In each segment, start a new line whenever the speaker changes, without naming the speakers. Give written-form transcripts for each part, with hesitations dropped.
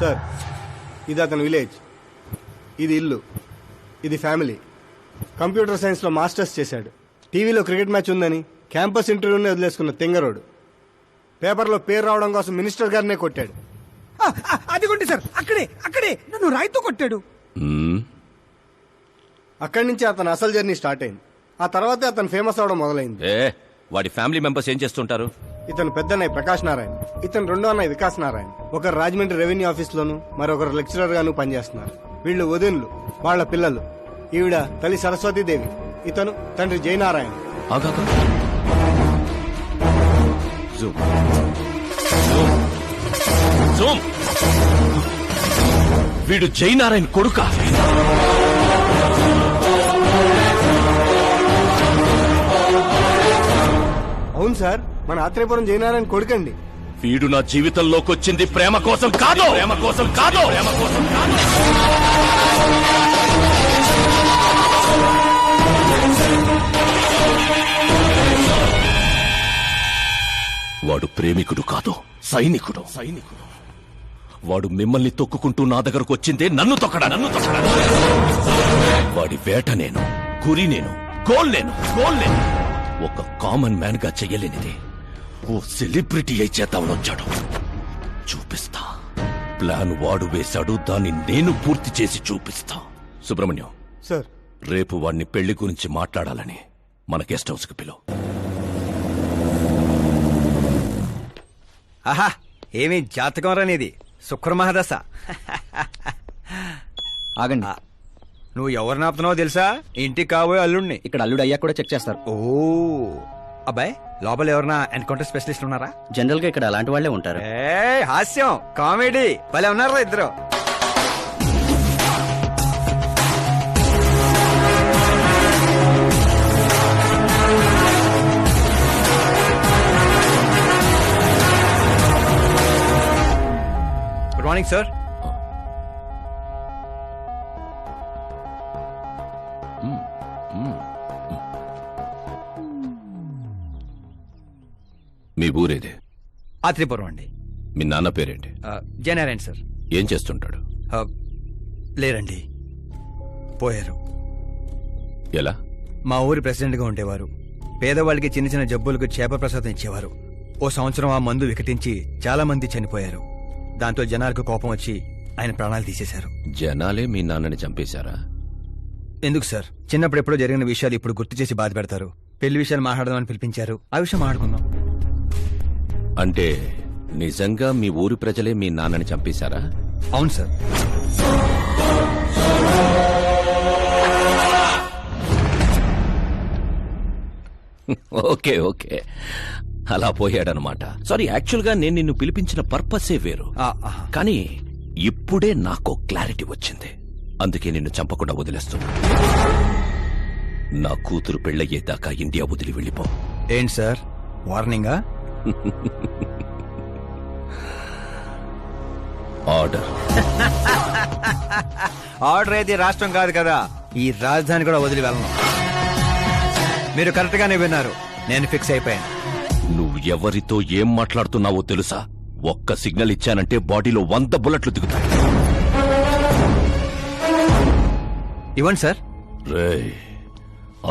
Sir, ఇది అతని village, ఇది ఇల్లు, ఇది ఫ్యామిలీ. కంప్యూటర్ సైన్స్లో మాస్టర్స్ చేశాడు. టీవీలో క్రికెట్ మ్యాచ్ ఉందని క్యాంపస్ ఇంటర్వ్యూనే వదిలేసుకున్న తెంగరోడు. పేపర్లో పేరు రావడం కోసం మినిస్టర్ గారినే కొట్టాడు.
అదిగోండి సార్, అక్కడే అక్కడే నన్ను రాయితో కొట్టాడు.
అక్కడి నుంచి అతను అసలు జర్నీ స్టార్ట్ అయింది. ఆ తర్వాతే అతను ఫేమస్ అవడం మొదలైంది.
వాడి ఫ్యామిలీ మెంబర్స్ ఏం చేస్తుంటారు?
ఇతను పెద్దన్నయ్య ప్రకాష్ నారాయణ, ఇతను రెండో అన్నయ్య వికాస్ నారాయణ. ఒకరు రాజమండ్రి రెవెన్యూ ఆఫీస్లోను, మరొకరు లెక్చరర్ గాను పనిచేస్తున్నారు. వీళ్ళు వదినులు, వాళ్ళ పిల్లలు. ఈవిడ తల్లి సరస్వతీదేవి, ఇతను తండ్రి జయనారాయణ.
వీడు జయనారాయణ కొడుక?
అవును సార్, మన ఆత్రేయపురం జయనారాయణ కొడుకండి.
వీడు నా జీవితంలోకి వచ్చింది ప్రేమ కోసం కాదు, ప్రేమ కోసం కాదు, ప్రేమ కోసం కాదు. వాడు ప్రేమికుడు కాదు, సైనికుడు. వాడు మిమ్మల్ని తొక్కుకుంటూ నా దగ్గరకు వచ్చిందే నన్ను తొక్కడా. వాడి వేట నేను, గురి నేను, గోల్ నేను. ఒక కామన్ మ్యాన్ గా చెయ్యలేనిది ఓ సెలబ్రిటీ అయి చేద్దామని వచ్చాడు. చూపిస్తా. ప్లాన్ వాడు వేశాడు, దాన్ని నేను పూర్తి చేసి చూపిస్తా. సుబ్రహ్మణ్యం
సార్,
రేపు వాడిని పెళ్లి గురించి మాట్లాడాలని మన గెస్ట్ హౌస్ కి పిలువు.
ఆహా, ఏమి జాతకం రానిది, శుక్రమహాదశ.
ఆగండి.
నువ్వు ఎవరు నాపుతున్నావో తెలుసా? ఇంటికి కాబోయే అల్లుడిని.
ఇక్కడ అల్లుడు అయ్యా కూడా చెక్ చేస్తారు.
ఓ అబ్బాయి, లోపల ఎవరన్నా ఎన్కౌంటర్ స్పెషలిస్ట్ ఉన్నారా?
జనరల్ గా ఇక్కడ అలాంటి వాళ్లే ఉంటారు.
హాస్యం, కామెడీ భలే ఉన్నారా ఇద్దరు. Good morning sir.
మీ ఊరేదే?
ఆత్రేయపురం అండి.
మీ నాన్న పేరేంటి?
జయనారాయణ సార్.
ఏం చేస్తుంటాడు?
లేరండి, పోయారు.
ఎలా?
మా ఊరి ప్రెసిడెంట్ గా ఉండేవారు. పేదవాళ్ళకి చిన్న చిన్న జబ్బులకు చేప ప్రసాదం ఇచ్చేవారు. ఓ సంవత్సరం ఆ మందు వికటించి చాలా మంది చనిపోయారు. దాంతో జనాలకు కోపం వచ్చి ఆయన ప్రాణాలు తీసేశారు.
జనాలే మీ నాన్నని చంపేశారా?
ఎందుకు సార్, చిన్నప్పుడు ఎప్పుడో జరిగిన విషయాలు ఇప్పుడు గుర్తు చేసి బాధ పెడతారు. పెళ్లి విషయాలు మాట్లాడదామని పిలిపించారు, ఆ విషయం మాట్లాడుకుందాం.
అంటే నిజంగా మీ ఊరి ప్రజలే మీ నాన్నని చంపేశారా?
అవును సార్.
ఓకే ఓకే, అలా పోయాడనమాట. సారీ, యాక్చువల్ గా నేను నిన్ను పిలిపించిన పర్పసే వేరు. కానీ ఇప్పుడే నాకు క్లారిటీ వచ్చింది. అందుకే నిన్ను చంపకుండా వదిలేస్తున్నా. నా కూతురు పెళ్ళయ్యేదాకా ఇండియా వదిలి వెళ్ళిపో.
ఏంటి సార్, వార్నింగా?
ఆర్డర్.
ఆర్డర్ అయితే రాష్ట్రం కాదు కదా, ఈ రాజధాని కూడా వదిలి వెళ్ళను. మీరు కరెక్ట్ గానే విన్నారు, నేను ఫిక్స్ అయిపోయాను.
నువ్వు ఎవరితో ఏం మాట్లాడుతున్నావో తెలుసా? ఒక్క సిగ్నల్ ఇచ్చానంటే బాడీలో 100 బుల్లెట్లు దిగుతాయి.
ఇవ్వండి సార్.
రేయ్,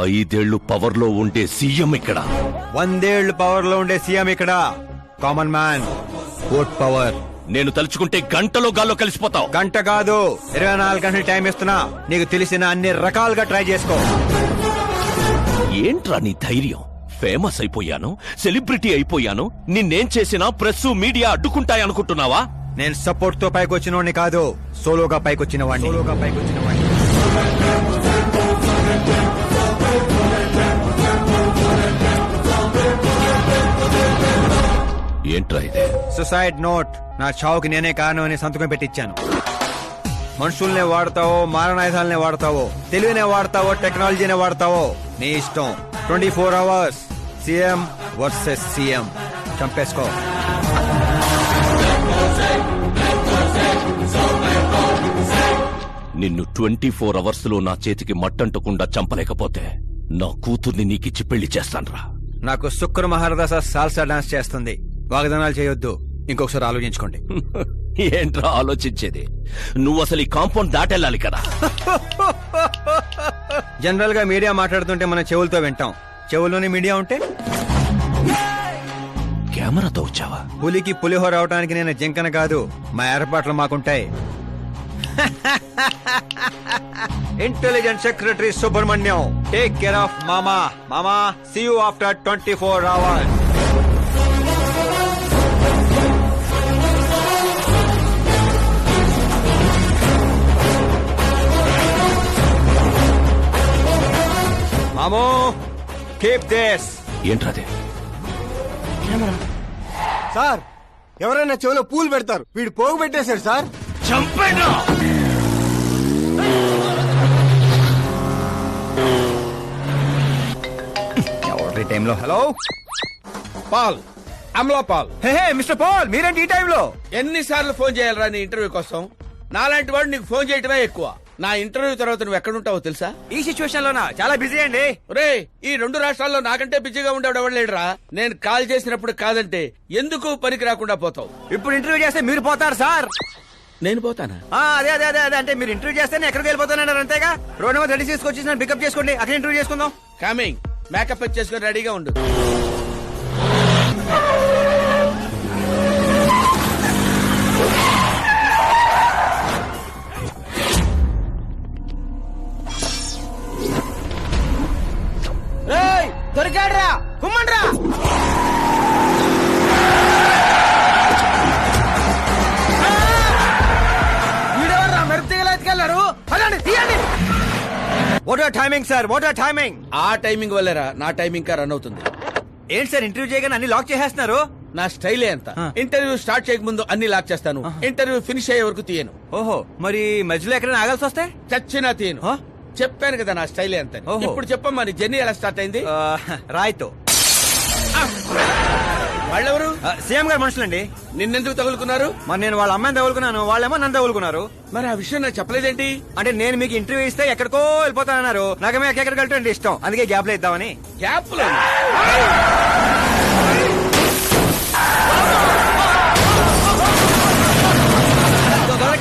5 ఏళ్లు పవర్ లో ఉండే సీఎం ఇక్కడ.
100 ఏళ్లు పవర్ లో ఉండే సీఎం ఇక్కడ. Common man, vote power.
నేను తలుచుకుంటే గంటలో గాల్లో కలిసిపోతావు.
గంట కాదు, 24 గంటలు టైం ఇస్తున్నా. నీకు తెలిసిన అన్ని రకాలుగా ట్రై చేసుకో.
ఏంట్రా నీ ధైర్యం? ఫేమస్ అయిపోయాను, సెలబ్రిటీ అయిపోయాను, నిన్నేం చేసినా ప్రెస్ మీడియా అడ్డుకుంటాయనుకుంటున్నావా?
నేను సపోర్ట్ తో పైకి వచ్చిన వాడిని కాదు, సోలోగా పైకి వచ్చిన వాడిని.
ఏంట్రా ఇదే?
Suicide note. నా చావుకి నేనే కారణం అని సంతకం పెట్టించాను. మనుషుల్నే వాడతావో, మారణాయుధాలనే వాడతావో, తెలివినే వాడతావో, టెక్నాలజీనే వాడతావో, నీ ఇష్టం. 24 అవర్స్ సీఎం వర్సెస్ సీఎం. చంపేసుకో.
నిన్ను 24 అవర్స్ లో నా చేతికి మట్టంటకుండా చంపలేకపోతే నా కూతుర్ని నీకిచ్చి పెళ్లి చేస్తాన్రా.
నాకు శుక్ర మహారదశ సాల్సా డాన్స్ చేస్తుంది. వాగ్దానాలు చేయొద్దు, ఇంకొకసారి ఆలోచించుకోండి.
ఏంట్రా ఆలోచించేది? నువ్వు అసలు ఈ కాంపౌండ్ దాటెళ్ళాలి కదా.
జనరల్ గా మీడియా మాట్లాడుతుంటే మన చెవులతో వింటాం. చెవుల్లోనే మీడియా ఉంటే
కెమెరాతో వచ్చావా?
పులికి పులిహోర అవడానికి నేను జింకన కాదు. మా ఏర్పాట్లు మాకుంటాయి. Intelligence secretary Subrahmanyam, take care of మామా. మామా, సీ యూ ఆఫ్టర్ 24 hours. మామో, కీప్ దిస్.
ఏంట్రాదే?
సార్, ఎవరైనా చెవిలో పూలు పెడతారు, వీడు పోగు పెట్టేశాడు సార్.
చంపేనా?
ఎవరి టైంలో? Hello
Paul, Amala Paul.
Hey mister Paul, మీరేంటి ఈ టైంలో?
ఎన్నిసార్లు ఫోన్ చేయాలరా నీ ఇంటర్వ్యూ కోసం? నాలాంటి వాడు నీకు ఫోన్ చేయటమే ఎక్కువ. నా ఇంటర్వ్యూ తర్వాత నువ్వు ఎక్కడుంటావో తెలుసా?
ఈ సిచ్యువేషన్ లోనా? చాలా బిజీ అండి.
రే, ఈ 2 రాష్ట్రాల్లో నాకంటే బిజీగా ఉండేవాడు ఎవడు లేడురా. నేను కాల్ చేసినప్పుడు కాదంటే ఎందుకు పనికి రాకుండా పోతావు?
ఇప్పుడు ఇంటర్వ్యూ చేస్తే మీరు పోతారు సార్.
నేను పోతానా?
అదే అదే అదే అదే అంటే మీరు ఇంటర్వ్యూ చేస్తే నేను ఎక్కడికి వెళ్ళిపోతానన్నారు అంతేగా. రోడ్ నెంబర్ 36 వచ్చి నన్ను పికప్ చేసుకోండి, అక్కడ ఇంటర్వ్యూ చేసుకుందాం.
కమింగ్. మేకప్ చేసుకుని రెడీగా ఉండు.
దొరికాడ్రా, కుమ్మండ్రా. What are timing sir, what are timing?
ఆ టైమింగ్ వల్లేరా నా టైమింగ్ కా రన్ అవుతుంది.
ఏంటి సార్ ఇంటర్వ్యూ చేయగానే అన్ని లాక్ చేసేస్తున్నారు?
నా స్టైలే అంత. ఇంటర్వ్యూ స్టార్ట్ చేయక ముందు అన్ని లాక్ చేస్తాను. ఇంటర్వ్యూ ఫినిష్ అయ్యే వరకు తీయను.
ఓహో, మరి మధ్యలో ఎక్కడైనా ఆగాల్సి వస్తే?
చచ్చినా తీయను. చెప్పాను కదా నా స్టైలే అంత.
ఓహో.
ఇప్పుడు చెప్పమ్మా, నీ జర్నీ ఎలా స్టార్ట్ అయింది?
రాయ్తో.
వాళ్ళెవరు?
సీఎం గారు మనుషులండి.
నిన్నెందుకు తగులుకున్నారు?
మరి నేను వాళ్ళ అమ్మాయిని తగులుకున్నాను, వాళ్ళేమో నన్ను తగులుకున్నారు.
మరి ఆ విషయం నాకు చెప్పలేదేంటి?
అంటే నేను మీకు ఇంటర్వ్యూ ఇస్తే ఎక్కడికో వెళ్ళిపోతానన్నారు. నాకేమో ఎక్కడికి వెళ్ళటం ఇష్టం, అందుకే గ్యాప్ లో ఇద్దామని.
గ్యాప్ లో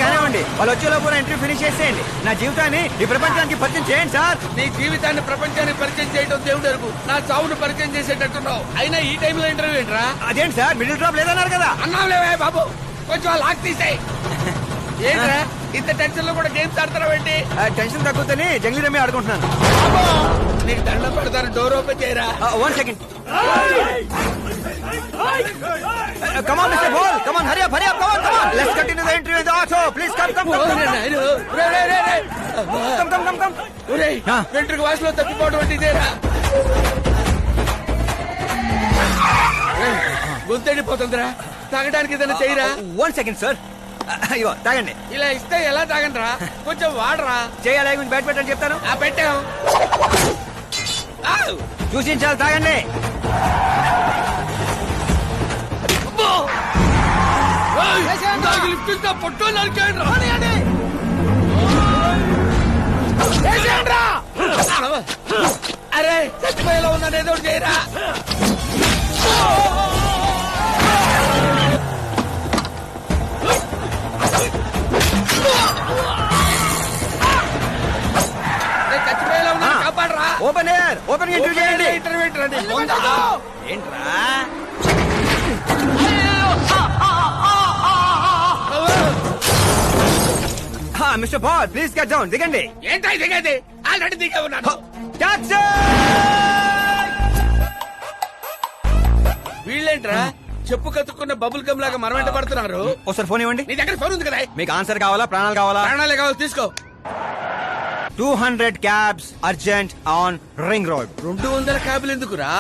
కానివ్వండి, వాళ్ళు వచ్చేలోపు నా ఇంటర్వ్యూ ఫినిష్ చేసేయండి. నా జీవితాన్ని ఈ ప్రపంచానికి పరిచయం చేయండి సార్.
నీ జీవితాన్ని ప్రపంచానికి పరిచయం చేయడం దేవుడు అరుగు. నా చావును పరిచయం చేసేటట్టున్నావు. అయినా ఈ టైంలో ఇంటర్వ్యూ ఏంట్రా?
అదేంటి సార్, మిడిల్ డ్రాప్ లేదన్నారు కదా.
అన్నావులేవే బాబు, కొంచెం లాక్ తీసేయ్. ఏంట్రా ఇంత టెన్షన్ లో కూడా గేమ్స్ ఆడతావేంటి?
టెన్షన్ తగ్గుతుంది, జంగ్లీ రమ్మి ఆడుకుంటున్నాను.
నీకు దండం పెడతాను, డోర్ ఓపెన్ చేయరా.
1 second. Come on, Mr. Ball. Come on, hurry up, come on, come on. Let's continue the interview in the auto. Please come. Come.
వెంట్రుక వాసులో తప్పిపోవడం అంటే ఇదేరా? గొంతెండిపోతుందిరా, తాగడానికి ఏదైనా చేయరా?
1 second, sir. అయ్యో, తాగండి.
ఇలా ఇస్తే ఎలా తాగండిరా? కొంచెం వాడరా.
చేయాలి, కొంచెం బ్యాట్ పెట్టని చెప్తాను.
పెట్టాం.
చూసించాలి, తాగండి.
లిఫ్ట్ ఇస్తా పొట్టు నరికేయండి. అరే చచ్చిపోయేలా ఉన్నాను, ఏదో ఒకటి చేయరా. చచ్చిపోయేలా ఉన్నాను, కాపాడరా.
ఓపెన్ ఎయిర్, ఓపెన్ ఇంటర్వ్యూ చేయండి.
ఇంటర్వ్యూ
ఏంట్రా? Mister ball, please cut down, దిగండి.
ఏంటో దిగేది? ఆల్రెడీ దిగే ఉన్నాను.
టాక్సీ!
వీళ్ళేంట్రా చెప్పు కత్తుకున్న బబుల్ గమ్ లాగా మనం వెంట పడుతున్నారు?
ఒకసారి ఫోన్ ఇవ్వండి.
నీ దగ్గర ఫోన్ ఉంది కదా.
మీకు ఆన్సర్ కావాలా, ప్రాణాలు కావాలా?
ప్రాణాలే కావాలి, తీసుకో.
200 cabs urgent on ring road.
200 క్యాబులు ఎందుకురా?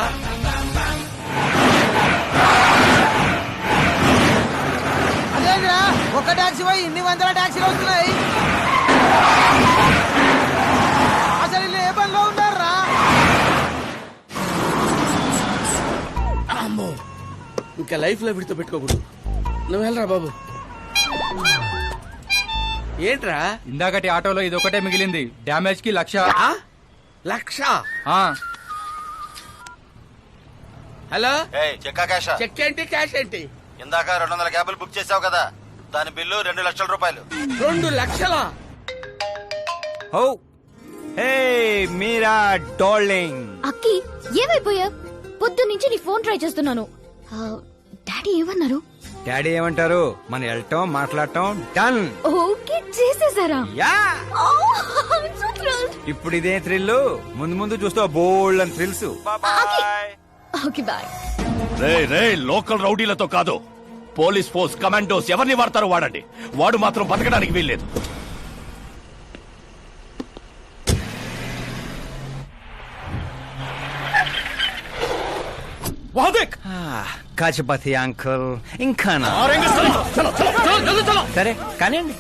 అదేంద్రా, ఒక టాక్సీ పోయి ఇన్ని వందల టాక్సీలు వస్తున్నాయి. అసలు వీళ్ళు ఏ పనిలో ఉన్నారా?
అమ్మో, ఇంకా లైఫ్ లో విడితో పెట్టుకోకూడదు. నువ్వు వెళ్ళరా బాబు. ఏంట్రా?
ఇందాకటి ఆటోలో ఇది ఒకటే మిగిలింది. డ్యామేజ్ కి 1,00,000.
1,00,000? హలో,
చెక్కా క్యాషా?
చెక్ ఏంటి, క్యాష్ ఏంటి?
ఇందాక 200 క్యాబులు బుక్ చేసావు కదా, దాని బిల్లు 2 లక్షల రూపాయలు.
2 లక్షల?
Oh hey Meera darling.
అక్కి ఏమైపోయా? పొద్దు నుంచి నీ ఫోన్ ట్రై చేస్తున్నాను. డాడీ ఏమన్నారు?
డాడీ ఏమంటారు? మనం వెళ్ళటం మాట్లాడటం డన్.
ఓకే చేసేసారా?
యా.
I'm so thrilled.
ఇప్పుడు ఇదే థ్రిల్, ముందు ముందు చూస్తే బోల్డ్ అని థ్రిల్స్.
Okay boy.
రే లోకల్ రౌడీలతో కాదు, పోలీస్ ఫోర్స్ కమాండోస్ ఎవరిని వాడతారో వాడండి. వాడు మాత్రం బతకడానికి వీల్లేదు.
కాచపతి అంకుల్ ఇంకా సరే కానివ్వండి.